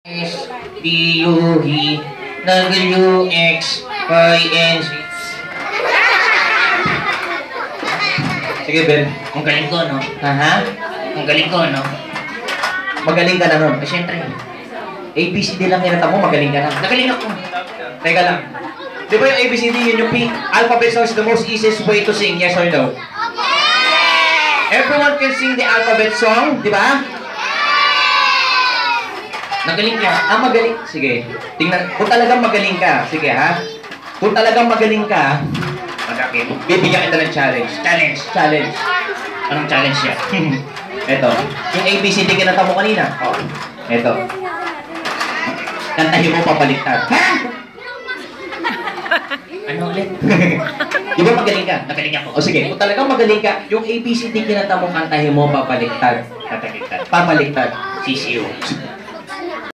S, D, U, H, W, X, Y, and Z. Sige, Ben. Ang galing ko, no? Ha? Ang galing ko, no? Magaling ka na nun. Siyempre. ABCD lang kinata mo, magaling ka na. Nagaling ako. Teka lang. Di ba yung ABCD yun yung pink alphabet song is the most easiest way to sing, yes or no? Everyone can sing the alphabet song, di ba? Nagaling ka. Magaling. Sige. Tingnan. Kung talagang magaling ka, sige ha. Kung talagang magaling ka, Magakit. bibigyan kita ng challenge. Challenge. Challenge. Anong challenge yan? Eto. Yung ABCD kinanta mo kanina. Oh. Eto. Kantahin mo papaliktad. Ha? Ano ulit? Di ba magaling ka? Nagaling ako. O sige, kung talagang magaling ka, yung ABCD kinanta mo kantahin mo papaliktad. Tatagitad. Papaliktad. CCO.